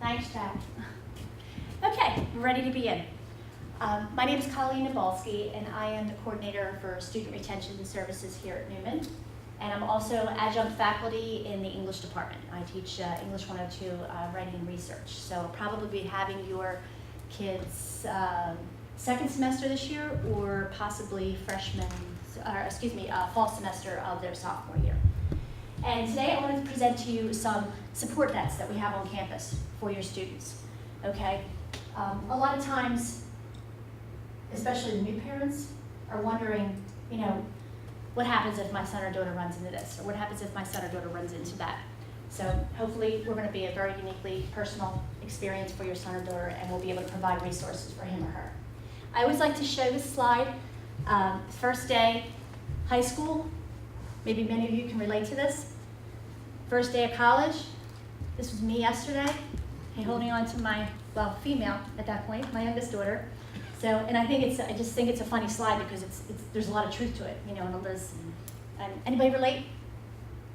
Thanks, Jack. Okay, we're ready to begin. My name is Colleen Nabalski, and I am the coordinator for student retention services here at Neumann. And I'm also adjunct faculty in the English department. I teach English 102 writing and research. So I'll probably be having your kids second semester this year, or possibly fall semester of their sophomore year. And today I wanted to present to you some support nets that we have on campus for your students, okay? A lot of times, especially the new parents, are wondering, what happens if my son or daughter runs into this? Or what happens if my son or daughter runs into that? So hopefully we're going to be a very uniquely personal experience for your son or daughter, and we'll be able to provide resources for him or her. I always like to show this slide. First day, high school. Maybe many of you can relate to this. First day of college. This was me yesterday, holding on to my, female at that point, my youngest daughter. So, and I just think it's a funny slide because there's a lot of truth to it, and anybody relate?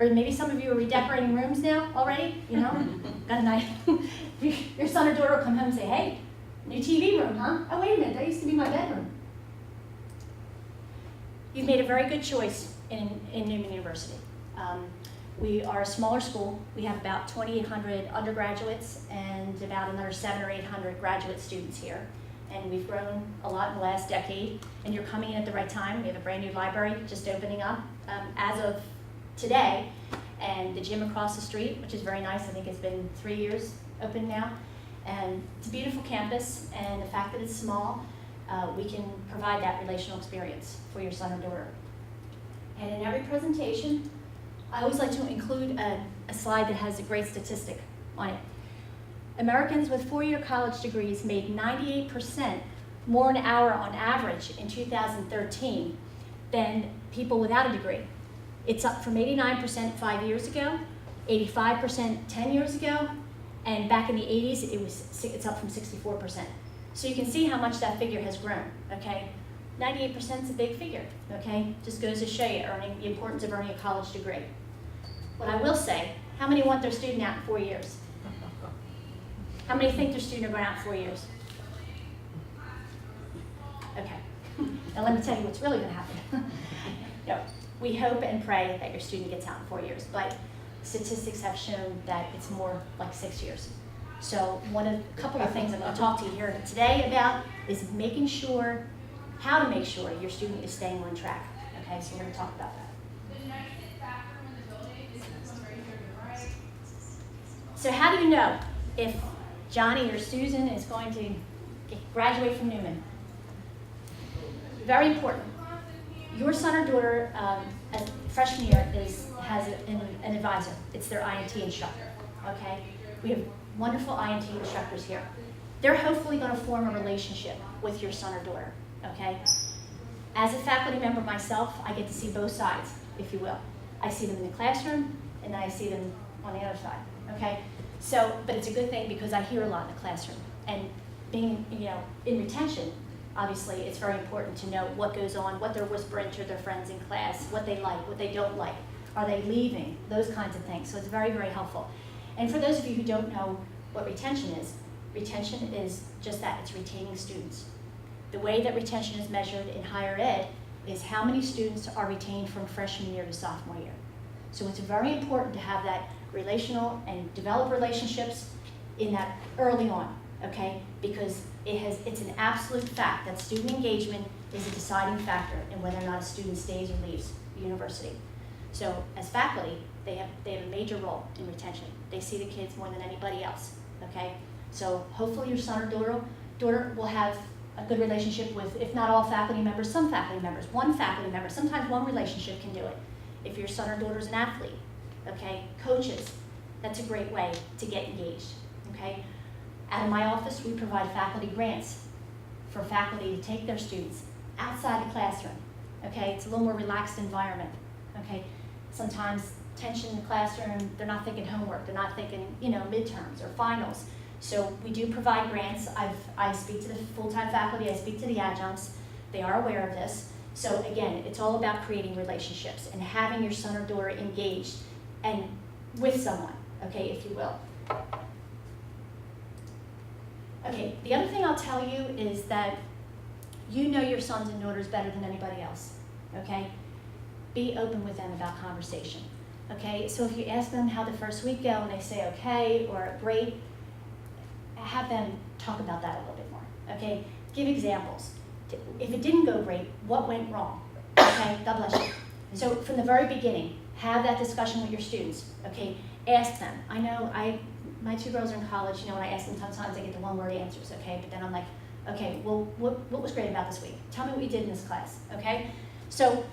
Or maybe some of you are redecorating rooms now already, got a nice, your son or daughter will come home and say, hey, new TV room, huh? Oh, wait a minute, that used to be my bedroom. You've made a very good choice in Neumann University. We are a smaller school. We have about 2,800 undergraduates and about another 700 or 800 graduate students here. And we've grown a lot in the last decade, and you're coming in at the right time. We have a brand new library just opening up as of today, and the gym across the street, which is very nice. I think it's been 3 years open now. And it's a beautiful campus, and the fact that it's small, we can provide that relational experience for your son or daughter. And in every presentation, I always like to include a slide that has a great statistic on it. Americans with four-year college degrees made 98% more an hour on average in 2013 than people without a degree. It's up from 89% 5 years ago, 85% 10 years ago, and back in the 80s, it's up from 64%. So you can see how much that figure has grown, okay? 98% is a big figure, okay? Just goes to show you the importance of earning a college degree. What I will say, how many want their student out in 4 years? How many think their student are going out in 4 years? Okay, now let me tell you what's really going to happen. We hope and pray that your student gets out in 4 years, but statistics have shown that it's more like 6 years. So a couple of things I'm going to talk to you here today about is how to make sure your student is staying on track. Okay, so we're going to talk about that. So how do you know if Johnny or Susan is going to graduate from Neumann? Very important. Your son or daughter, as freshman year, has an advisor. It's their INT instructor. Okay, we have wonderful INT instructors here. They're hopefully going to form a relationship with your son or daughter. Okay. As a faculty member myself, I get to see both sides, if you will. I see them in the classroom, and then I see them on the other side. Okay. So, but it's a good thing because I hear a lot in the classroom, and being, in retention, obviously, it's very important to know what goes on, what they're whispering to their friends in class, what they like, what they don't like, are they leaving, those kinds of things. So it's very, very helpful. And for those of you who don't know what retention is just that, it's retaining students. The way that retention is measured in higher ed is how many students are retained from freshman year to sophomore year. So it's very important to have that relational and develop relationships in that early on, okay? Because it's an absolute fact that student engagement is a deciding factor in whether or not a student stays or leaves the university. So as faculty, they have a major role in retention. They see the kids more than anybody else, okay? So hopefully your son or daughter will have a good relationship with, if not all faculty members, some faculty members, one faculty member. Sometimes one relationship can do it. If your son or daughter is an athlete, okay, coaches, that's a great way to get engaged, okay? Out of my office, we provide faculty grants for faculty to take their students outside the classroom, okay? It's a little more relaxed environment, okay? Sometimes tension in the classroom, they're not thinking homework, they're not thinking, midterms or finals. So we do provide grants. I speak to the full-time faculty, I speak to the adjuncts. They are aware of this. So again, it's all about creating relationships and having your son or daughter engaged and with someone, okay, if you will. Okay, the other thing I'll tell you is that you know your sons and daughters better than anybody else, okay? Be open with them about conversation, okay? So if you ask them how the first week go and they say okay or great, have them talk about that a little bit more, okay? Give examples. If it didn't go great, what went wrong, okay? God bless you. So from the very beginning, have that discussion with your students, okay? Ask them. I know my 2 girls are in college, you know, when I ask them sometimes they get the one-word answers, okay? But then I'm like, okay, well, what was great about this week? Tell me what you did in this class, okay? So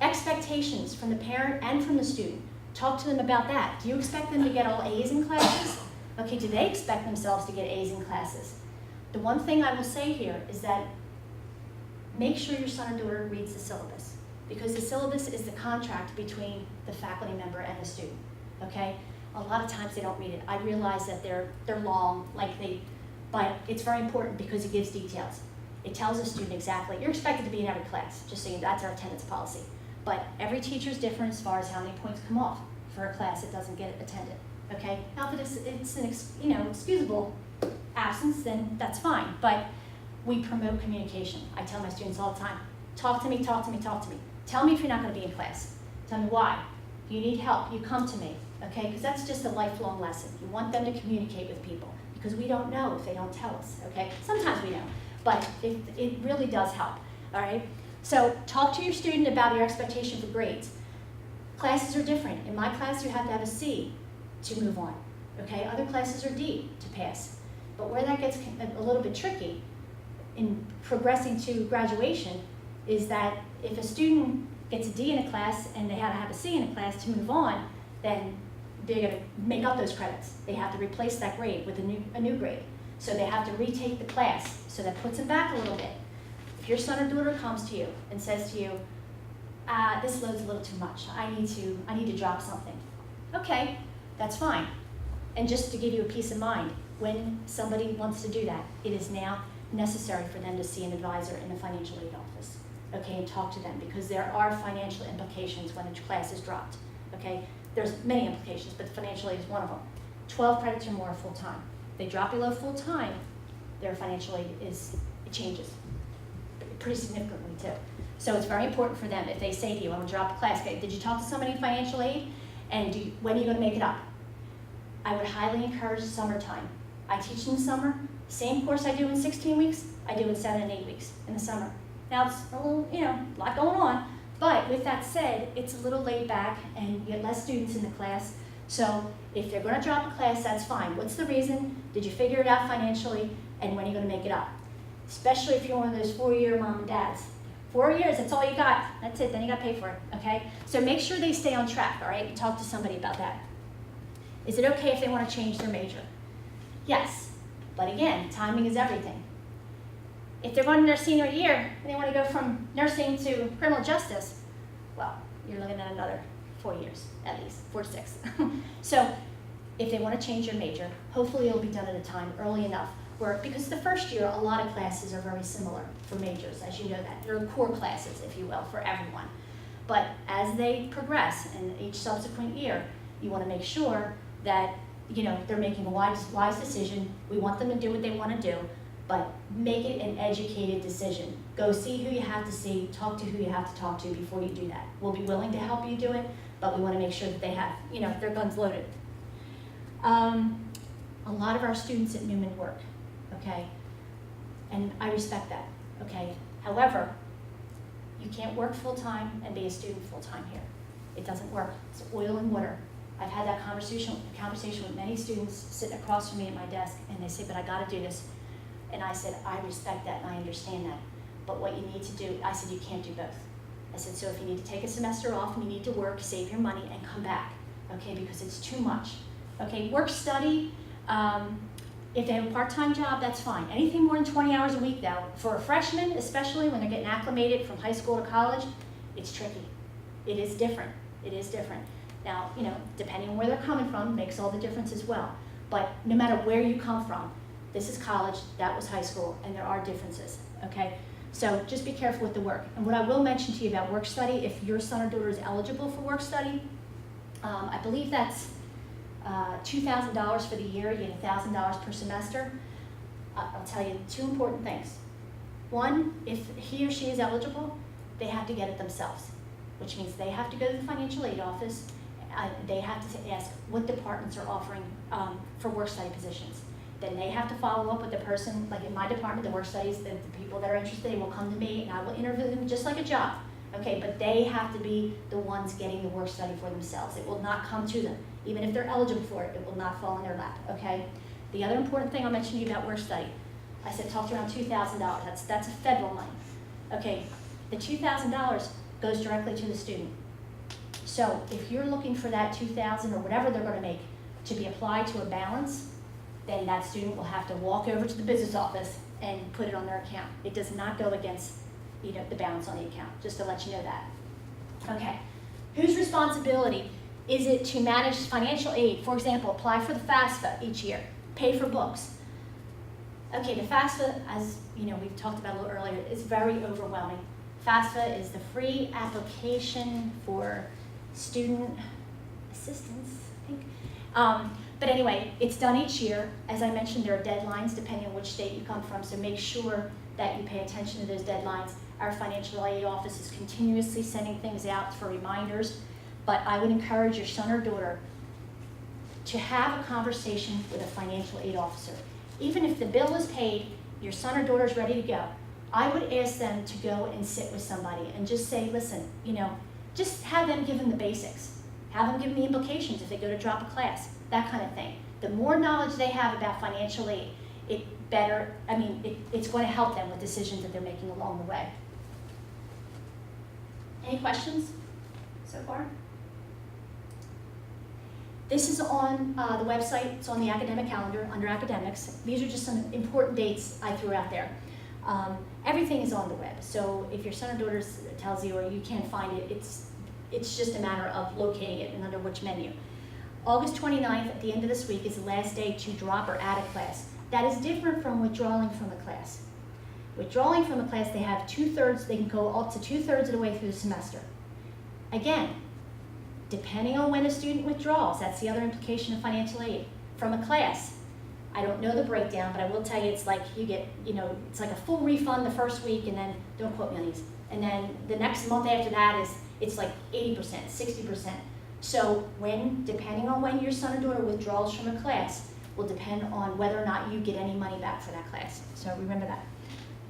expectations from the parent and from the student. Talk to them about that. Do you expect them to get all A's in classes? Okay, do they expect themselves to get A's in classes? The one thing I will say here is that make sure your son or daughter reads the syllabus, because the syllabus is the contract between the faculty member and the student, okay? A lot of times they don't read it. I realize that they're long, but it's very important because it gives details. It tells the student exactly, you're expected to be in every class, just so you know, that's our attendance policy. But every teacher is different as far as how many points come off for a class that doesn't get attended, okay? Now if it's an excusable absence, then that's fine, but we promote communication. I tell my students all the time, talk to me, talk to me, talk to me. Tell me if you're not gonna be in class. Tell me why. If you need help, you come to me, okay? Because that's just a lifelong lesson. You want them to communicate with people, because we don't know if they don't tell us, okay? Sometimes we know, but it really does help, all right? So talk to your student about your expectation for grades. Classes are different. In my class, you have to have a C to move on, okay? Other classes are D to pass. But where that gets a little bit tricky in progressing to graduation is that if a student gets a D in a class and they had to have a C in a class to move on, then they're going to make up those credits. They have to replace that grade with a new grade. So they have to retake the class. So that puts them back a little bit. If your son or daughter comes to you and says to you, this load's a little too much, I need to drop something. Okay, that's fine. And just to give you a peace of mind, when somebody wants to do that, it is now necessary for them to see an advisor in the financial aid office, okay, and talk to them, because there are financial implications when a class is dropped, okay? There's many implications, but financial aid is one of them. 12 credits or more full-time. They drop below full-time, their financial aid it changes pretty significantly too. So it's very important for them if they say to you, I'm gonna drop a class, okay, did you talk to somebody in financial aid? And when are you gonna make it up? I would highly encourage the summertime. I teach in the summer. Same course I do in 16 weeks, I do in 7 and 8 weeks in the summer. Now it's a little, a lot going on, but with that said, it's a little laid back and you get less students in the class. So if they're gonna drop a class, that's fine. What's the reason? Did you figure it out financially? And when are you gonna make it up? Especially if you're one of those 4-year mom and dads. 4 years, that's all you got. That's it, then you gotta pay for it, okay? So make sure they stay on track, all right? And talk to somebody about that. Is it okay if they wanna change their major? Yes, but again, timing is everything. If they're going to their senior year and they want to go from nursing to criminal justice, well, you're looking at another 4 years, at least, 4 to 6. So if they want to change their major, hopefully it'll be done at a time early enough because the first year, a lot of classes are very similar for majors, as you know that. They're core classes, if you will, for everyone. But as they progress in each subsequent year, you want to make sure that they're making a wise decision. We want them to do what they want to do, but make it an educated decision. Go see who you have to see, talk to who you have to talk to before you do that. We'll be willing to help you do it, but we want to make sure that they have, their guns loaded. A lot of our students at Neumann work, okay? And I respect that, okay? However, you can't work full-time and be a student full-time here. It doesn't work. It's oil and water. I've had that conversation with many students sitting across from me at my desk, and they say, but I gotta do this. And I said, I respect that and I understand that. But what you need to do, I said, you can't do both. I said, so if you need to take a semester off and you need to work, save your money and come back, okay, because it's too much. Okay, work, study, if they have a part-time job, that's fine. Anything more than 20 hours a week though, for a freshman, especially when they're getting acclimated from high school to college, it's tricky. It is different, it is different. Now, depending on where they're coming from, makes all the difference as well. But no matter where you come from, this is college, that was high school, and there are differences, okay? So just be careful with the work. And what I will mention to you about work study, if your son or daughter is eligible for work study, I believe that's $2,000 for the year, you get $1,000 per semester. I'll tell you two important things. One, if he or she is eligible, they have to get it themselves, which means they have to go to the financial aid office. They have to ask what departments are offering for work study positions. Then they have to follow up with the person, like in my department, the work studies, the people that are interested, they will come to me and I will interview them just like a job. Okay, but they have to be the ones getting the work study for themselves. It will not come to them. Even if they're eligible for it, it will not fall in their lap, okay? The other important thing I'll mention to you about work study, I said talked around $2,000. That's a federal money. Okay, the $2,000 goes directly to the student. So if you're looking for that $2,000 or whatever they're gonna make to be applied to a balance, then that student will have to walk over to the business office and put it on their account. It does not go against, you know, the balance on the account, just to let you know that. Okay, whose responsibility is it to manage financial aid? For example, apply for the FAFSA each year, pay for books. Okay, the FAFSA, as you know, we've talked about a little earlier, is very overwhelming. FAFSA is the free application for student assistance, I think. But anyway, it's done each year. As I mentioned, there are deadlines depending on which state you come from, so make sure that you pay attention to those deadlines. Our financial aid office is continuously sending things out for reminders, but I would encourage your son or daughter to have a conversation with a financial aid officer. Even if the bill is paid, your son or daughter is ready to go, I would ask them to go and sit with somebody and just say, listen, you know, just have them give them the basics. Have them give them the implications if they go to drop a class, that kind of thing. The more knowledge they have about financial aid, it's going to help them with decisions that they're making along the way. Any questions so far? This is on the website. It's on the academic calendar under academics. These are just some important dates I threw out there. Everything is on the web. So if your son or daughter tells you or you can't find it, it's just a matter of locating it and under which menu. August 29th, at the end of this week, is the last day to drop or add a class. That is different from withdrawing from a class. Withdrawing from a class, they have they can go up to 2/3 of the way through the semester. Again, depending on when a student withdraws, that's the other implication of financial aid. From a class, I don't know the breakdown, but I will tell you it's like you get, you know, it's like a full refund the first week and then, don't quote me on these, and then the next month after that it's like 80%, 60%. So depending on when your son or daughter withdraws from a class, will depend on whether or not you get any money back for that class. So remember that.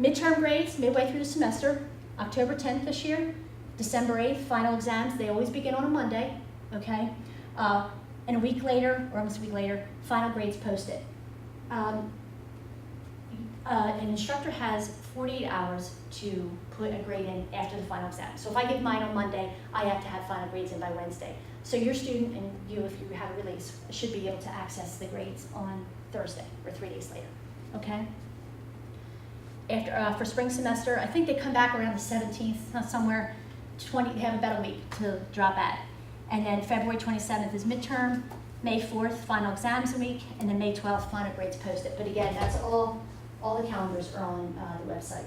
Midterm grades, midway through the semester, October 10th this year, December 8th, final exams, they always begin on a Monday, okay? And a week later, or almost a week later, final grades posted. An instructor has 48 hours to put a grade in after the final exam. So if I give mine on Monday, I have to have final grades in by Wednesday. So your student and you, if you have a release, should be able to access the grades on Thursday or 3 days later, okay? After, for spring semester, I think they come back around the 17th, somewhere, they have about a week to drop at. And then February 27th is midterm, May 4th, final exams a week, and then May 12th, final grades posted. But again, that's all the calendars are on the website.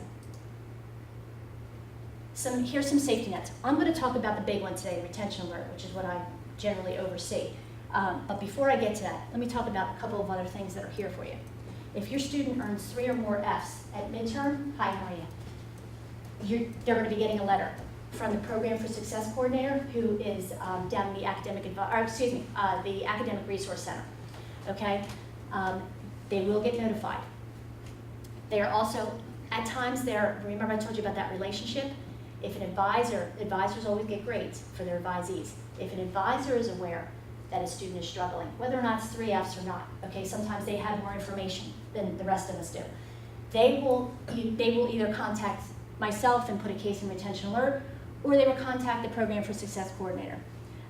Here's some safety nets. I'm going to talk about the big one today, the retention alert, which is what I generally oversee. But before I get to that, let me talk about a couple of other things that are here for you. If your student earns 3 or more Fs at midterm, hi, how are you? They're going to be getting a letter from the Program for Success Coordinator, who is down in the the Academic Resource Center. Okay, they will get notified. They are also, at times, remember I told you about that relationship? If an advisors always get grades for their advisees. If an advisor is aware that a student is struggling, whether or not it's 3 Fs or not, okay, sometimes they have more information than the rest of us do. They will either contact myself and put a case in retention alert, or they will contact the Program for Success Coordinator.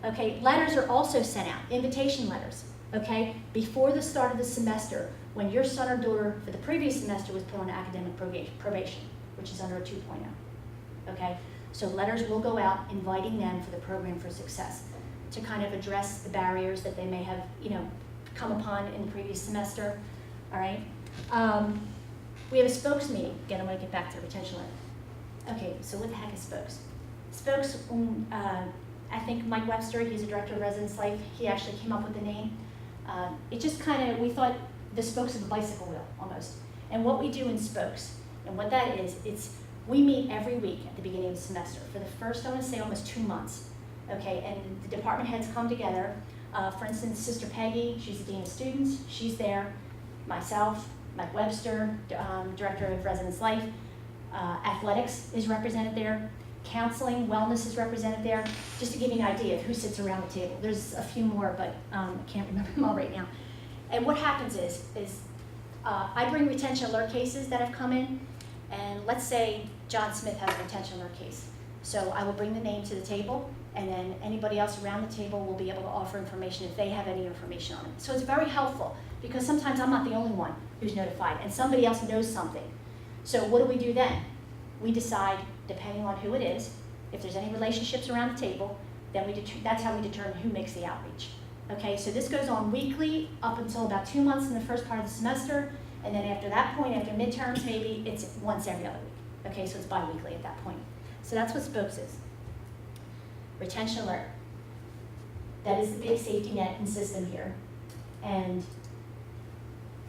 Okay, letters are also sent out, invitation letters, okay? Before the start of the semester, when your son or daughter for the previous semester was put on academic probation, which is under a 2.0, okay? So letters will go out inviting them for the Program for Success to kind of address the barriers that they may have, come upon in the previous semester, all right? We have a spokes meeting. Again, I'm gonna get back to the retention letter. Okay, so what the heck is spokes? Spokes, I think Mike Webster, he's a director of residence life, he actually came up with the name. It just kind of, we thought the spokes of a bicycle wheel, almost. And what we do in spokes, and what that is, we meet every week at the beginning of the semester for the first, I want to say, almost 2 months. Okay, and the department heads come together. For instance, Sister Peggy, she's the Dean of Students, she's there. Myself, Mike Webster, Director of Residence Life. Athletics is represented there. Counseling, wellness is represented there. Just to give you an idea of who sits around the table. There's a few more, but I can't remember them all right now. And what happens is I bring retention alert cases that have come in, and let's say John Smith has a retention alert case. So I will bring the name to the table, and then anybody else around the table will be able to offer information if they have any information on it. So it's very helpful, because sometimes I'm not the only one who's notified, and somebody else knows something. So what do we do then? We decide, depending on who it is, if there's any relationships around the table, then that's how we determine who makes the outreach. Okay, so this goes on weekly up until about 2 months in the first part of the semester, and then after that point, after midterms maybe, it's once every other week. Okay, so it's bi-weekly at that point. So that's what spokes is. Retention alert. That is the big safety net and system here. And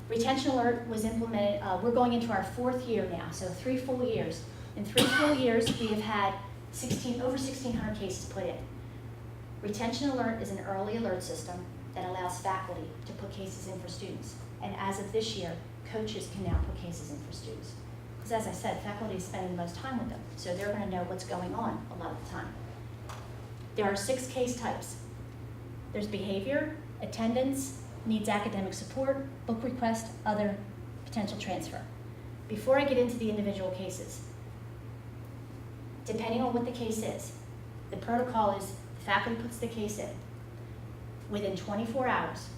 retention alert was implemented, we're going into our 4th year now, so 3 full years. In 3 full years, we have had over 1,600 cases put in. Retention alert is an early alert system that allows faculty to put cases in for students. And as of this year, coaches can now put cases in for students. Because as I said, faculty is spending the most time with them, so they're going to know what's going on a lot of the time. There are 6 case types. There's behavior, attendance, needs academic support, book request, other, potential transfer. Before I get into the individual cases, depending on what the case is, the protocol is the faculty puts the case in. Within 24 hours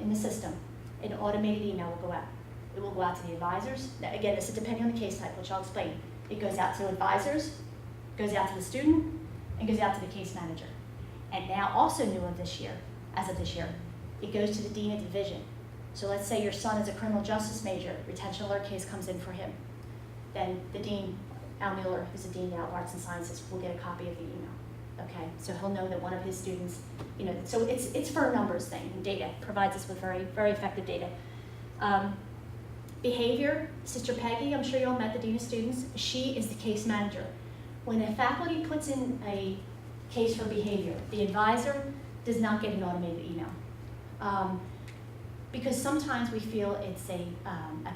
in the system, an automated email will go out. It will go out to the advisors. Now, again, this is depending on the case type, which I'll explain. It goes out to advisors, goes out to the student, and goes out to the case manager. And now also new of this year, as of this year, it goes to the dean of division. So let's say your son is a criminal justice major, retention alert case comes in for him. Then the dean, Al Mueller, who's the dean now of Arts and Sciences, will get a copy of the email. Okay, so he'll know that one of his students, so it's for a numbers thing, and data provides us with very, very effective data. Behavior, Sister Peggy, I'm sure you all met the dean of students, she is the case manager. When a faculty puts in a case for behavior, the advisor does not get an automated email. Because sometimes we feel it's a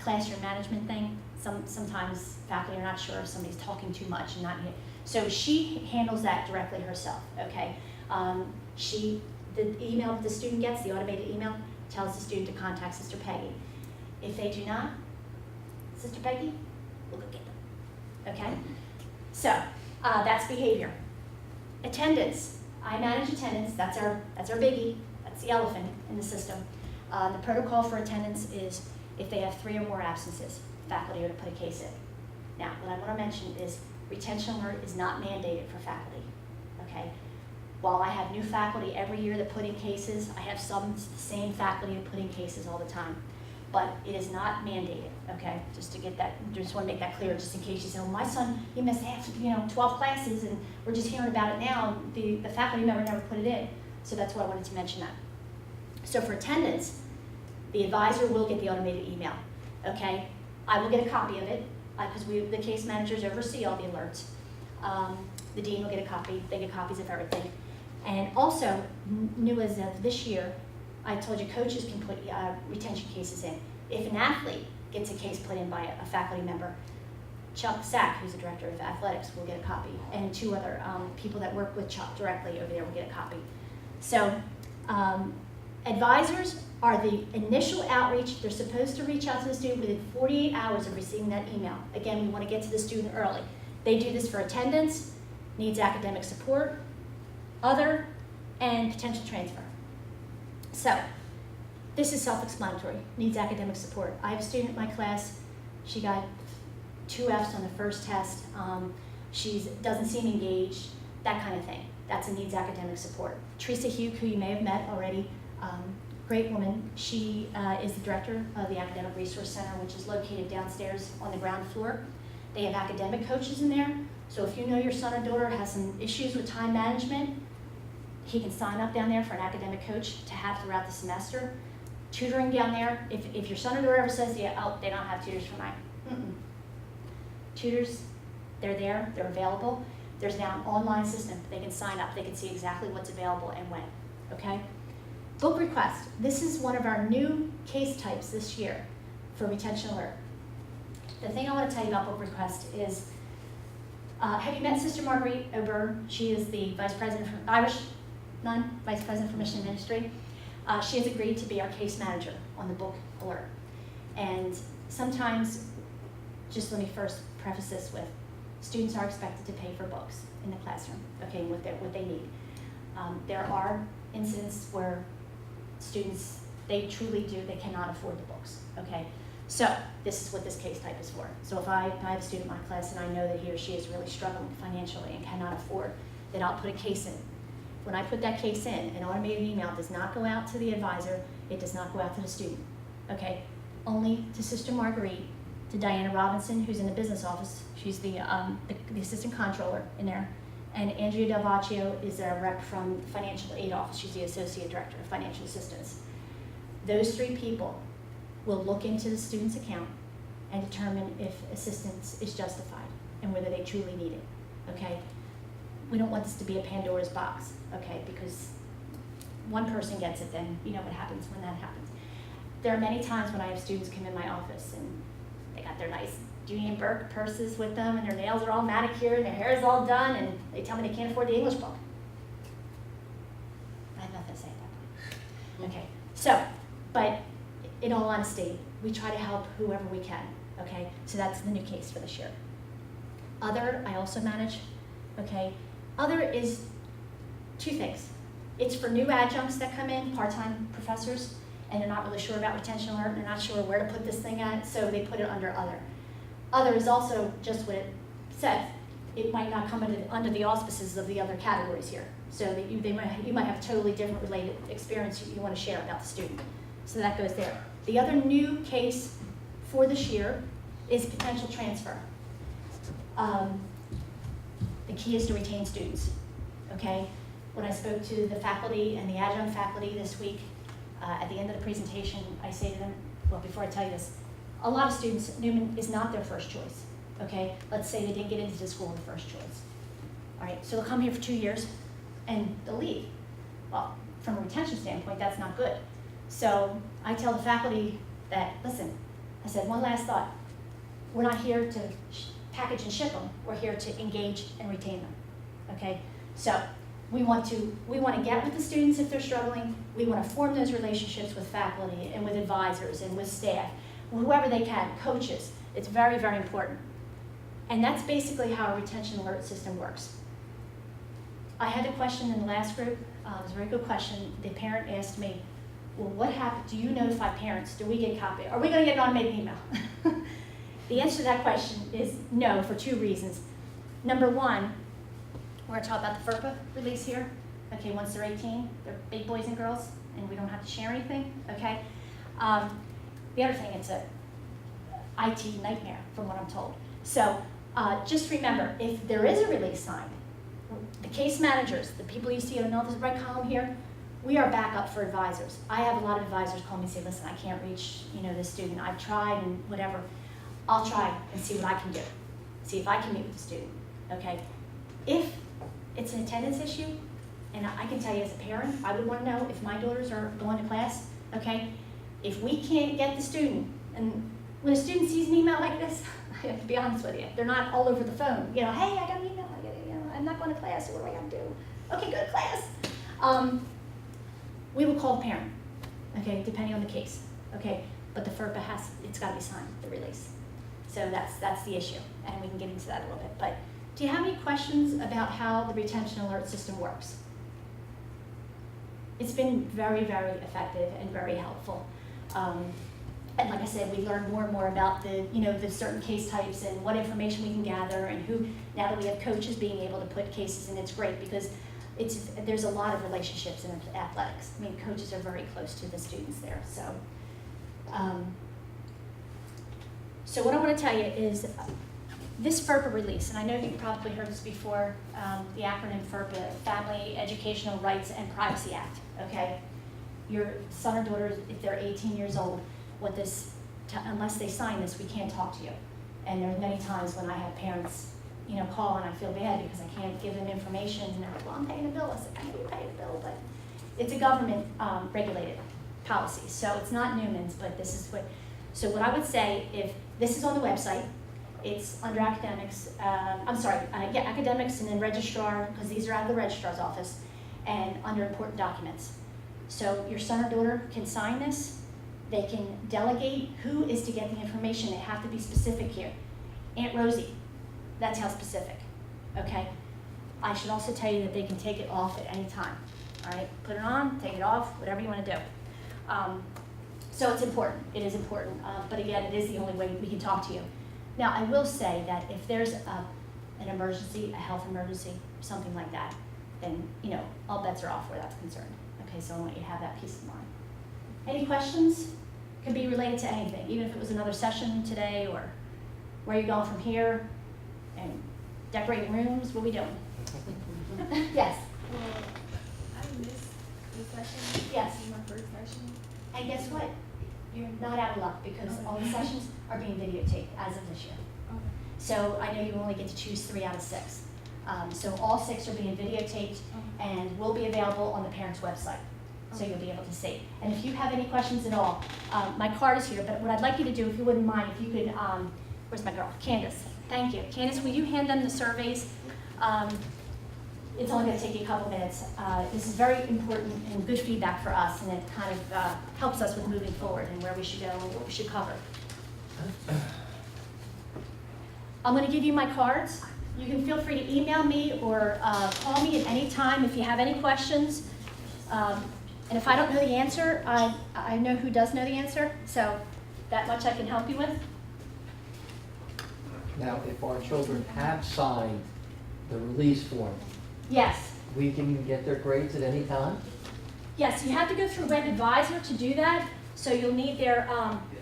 classroom management thing. Sometimes faculty are not sure if somebody's talking too much and not. So she handles that directly herself. Okay, the email that the student gets, the automated email, tells the student to contact Sister Peggy. If they do not, Sister Peggy will go get them. Okay, so that's behavior. Attendance. I manage attendance. That's our biggie. That's the elephant in the system. The protocol for attendance is if they have 3 or more absences, faculty are to put a case in. Now, what I want to mention is retention alert is not mandated for faculty, okay? While I have new faculty every year that put in cases, I have some same faculty that put in cases all the time, but it is not mandated, okay? Just want to make that clear, just in case you say, well, my son, he missed 12 classes and we're just hearing about it now, the faculty member never put it in. So that's why I wanted to mention that. So for attendance, the advisor will get the automated email, okay? I will get a copy of it, because the case managers oversee all the alerts. The dean will get a copy, they get copies of everything. And also, new as of this year, I told you coaches can put retention cases in. If an athlete gets a case put in by a faculty member, Chuck Sack, who's the director of athletics, will get a copy. And 2 other people that work with Chuck directly over there will get a copy. So, advisors are the initial outreach. They're supposed to reach out to the student within 48 hours of receiving that email. Again, we want to get to the student early. They do this for attendance, needs academic support, other, and potential transfer. So, this is self-explanatory, needs academic support. I have a student in my class, she got 2 Fs on the first test, she doesn't seem engaged, that kind of thing. That's a needs academic support. Teresa Hugh, who you may have met already, great woman. She is the director of the Academic Resource Center, which is located downstairs on the ground floor. They have academic coaches in there. So if you know your son or daughter has some issues with time management, he can sign up down there for an academic coach to have throughout the semester. tutoring down there, if your son or daughter ever says, yeah, oh, they don't have tutors for mine. Tutors, they're there, they're available. There's now an online system. They can sign up. They can see exactly what's available and when, okay? Book request. This is one of our new case types this year for retention alert. The thing I want to tell you about book request is, have you met Sister Marguerite O'Byrne? She is the Vice President for Irish nun, Vice President for Mission Ministry. She has agreed to be our case manager on the book alert. And sometimes, just let me first preface this with, students are expected to pay for books in the classroom, okay, what they need. There are incidents where students, they truly do, they cannot afford the books, okay? So this is what this case type is for. So if I have a student in my class and I know that he or she is really struggling financially and cannot afford, then I'll put a case in. When I put that case in, an automated email does not go out to the advisor, it does not go out to the student, okay? Only to Sister Marguerite, to Diana Robinson, who's in the business office. She's the assistant controller in there. And Andrea Del Vaccio is a rep from the financial aid office. She's the associate director of financial assistance. Those three people will look into the student's account and determine if assistance is justified and whether they truly need it, okay? We don't want this to be a Pandora's box, okay? Because one person gets it, then you know what happens when that happens. There are many times when I have students come in my office and they got their nice Judy and Burke purses with them, and their nails are all manicured, and their hair is all done, and they tell me they can't afford the English book. I have nothing to say at that point. Okay, so, but in all honesty, we try to help whoever we can, okay? So that's the new case for this year. Other, I also manage, okay? Other is two things. It's for new adjuncts that come in, part-time professors, and they're not really sure about retention alert, and they're not sure where to put this thing at, so they put it under other. Other is also just what it says. It might not come under the auspices of the other categories here. So that you might have a totally different related experience you want to share about the student. So that goes there. The other new case for this year is potential transfer. The key is to retain students, okay? When I spoke to the faculty and the adjunct faculty this week, at the end of the presentation, I say to them, well, before I tell you this, a lot of students, Neumann is not their first choice, okay? Let's say they didn't get into the school in the first choice. All right, so they'll come here for 2 years and they'll leave. Well, from a retention standpoint, that's not good. So I tell the faculty that, listen, I said, one last thought. We're not here to package and ship them. We're here to engage and retain them, okay? So we want to get with the students if they're struggling. We want to form those relationships with faculty and with advisors and with staff, whoever they can, coaches. It's very, very important. And that's basically how a retention alert system works. I had a question in the last group. It was a very good question. The parent asked me, well, what happens? Do you notify parents? Do we get copy? Are we going to get an automated email? The answer to that question is no, for two reasons. Number one, we're going to talk about the FERPA release here. Okay, once they're 18, they're big boys and girls, and we don't have to share anything, okay? The other thing, it's a IT nightmare from what I'm told. So just remember, if there is a release signed, the case managers, the people you see on the right column here, we are backup for advisors. I have a lot of advisors call me and say, listen, I can't reach this student. I've tried and whatever. I'll try and see what I can do. See if I can meet with the student, okay? If it's an attendance issue, and I can tell you as a parent, I would want to know if my daughters are going to class, okay? If we can't get the student, and when a student sees an email like this, I have to be honest with you, they're not all over the phone. Hey, I got an email, I'm not going to class, so what do I got to do? Okay, go to class. We will call the parent, okay, depending on the case, okay? But the FERPA it's got to be signed, the release. So that's the issue, and we can get into that a little bit. But do you have any questions about how the retention alert system works? It's been very, very effective and very helpful. And like I said, we learn more and more about the certain case types and what information we can gather, and who, now that we have coaches being able to put cases in, it's great because there's a lot of relationships in athletics. I mean, coaches are very close to the students there. So what I want to tell you is this FERPA release, and I know you've probably heard this before, the acronym FERPA, Family Educational Rights and Privacy Act, okay? your son or daughter, if they're 18 years old, unless they sign this, we can't talk to you. And there are many times when I have parents, call and I feel bad because I can't give them information, and they're like, well, I'm paying a bill. I said, I know you pay a bill, but it's a government regulated policy. So it's not Newman's, but this is so what I would say, if this is on the website, it's under academics, academics and then registrar, because these are out of the registrar's office, and under important documents. So your son or daughter can sign this. They can delegate who is to get the information. They have to be specific here. Aunt Rosie, that's how specific, okay? I should also tell you that they can take it off at any time, all right? Put it on, take it off, whatever you want to do. So it's important, it is important, but again, it is the only way we can talk to you. Now, I will say that if there's an emergency, a health emergency, something like that, then, all bets are off where that's concerned. Okay, so I want you to have that peace of mind. Any questions? Could be related to anything, even if it was another session today, or where are you going from here, and decorating rooms, what are we doing? Yes? Well, I missed the session. Yes. This is my first session. And guess what? You're not out of luck, because all the sessions are being videotaped as of this year. Okay. So I know you only get to choose 3 out of 6. So all 6 are being videotaped and will be available on the parents' website. So you'll be able to see. And if you have any questions at all, my card is here, but what I'd like you to do, if you wouldn't mind, if you could, where's my girl? Candace. Thank you. Candace, will you hand them the surveys? It's only going to take you a couple minutes. This is very important and good feedback for us, and it kind of helps us with moving forward and where we should go and what we should cover. I'm going to give you my cards. You can feel free to email me or call me at any time if you have any questions. And if I don't know the answer, I know who does know the answer, so that much I can help you with. Now, if our children have signed the release form, Yes. we can get their grades at any time? Yes, you have to go through Web Advisor to do that, so you'll need their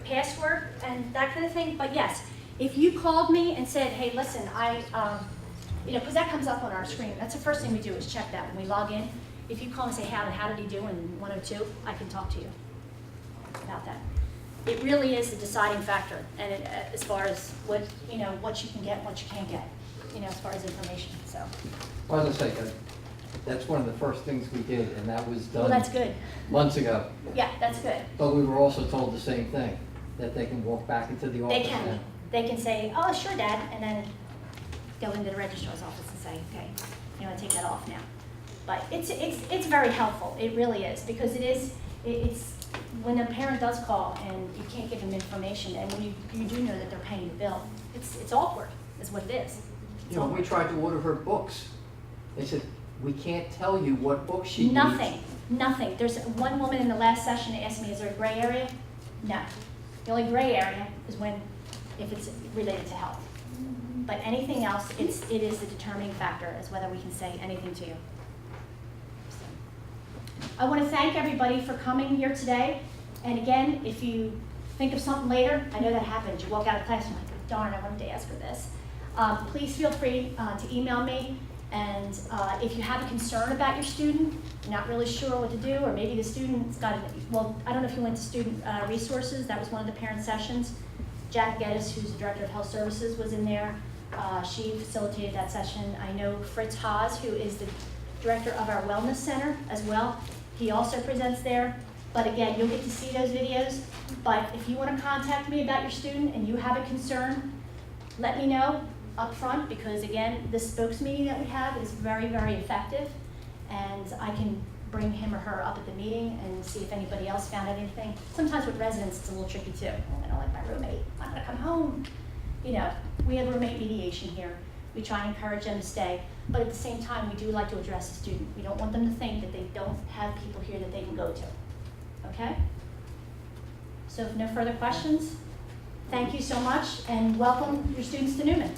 password and that kind of thing. But yes, if you called me and said, hey, listen, because that comes up on our screen. That's the first thing we do is check that when we log in. If you call and say, how did he do in 102, I can talk to you about that. It really is the deciding factor, and as far as what you can get, what you can't get, as far as information. So. Well, as I say, that's one of the first things we did, and that was done Well, that's good. months ago. Yeah, that's good. But we were also told the same thing, that they can walk back into the office. They can. and- They can say, oh, sure, Dad, and then go into the registrar's office and say, okay, take that off now. But it's very helpful. It really is, because it's when a parent does call and you can't give them information, and when you do know that they're paying the bill, it's awkward, is what it is. It's We awkward. tried to order her books. They said, we can't tell you what book she needs. Nothing. There's one woman in the last session that asked me, is there a gray area? No. The only gray area is if it's related to health. But anything else, it is the determining factor as whether we can say anything to you. So, I want to thank everybody for coming here today. And again, if you think of something later, I know that happens. You walk out of class and you're like, darn, I wanted to ask for this. Please feel free to email me. And if you have a concern about your student, you're not really sure what to do, or maybe the student's got, I don't know if you went to student resources. That was one of the parent sessions. Jack Geddes, who's the Director of Health Services, was in there. She facilitated that session. I know Fritz Haas, who is the Director of our Wellness Center as well. He also presents there. But again, you'll get to see those videos. But if you want to contact me about your student and you have a concern, let me know up front, because again, this spokes meeting that we have is very, very effective. And I can bring him or her up at the meeting and see if anybody else found anything. Sometimes with residents, it's a little tricky too. Oh, I don't like my roommate. I'm gonna come home. We have roommate mediation here. We try and encourage them to stay, but at the same time, we do like to address the student. We don't want them to think that they don't have people here that they can go to, okay? So if no further questions, thank you so much, and welcome your students to Neumann.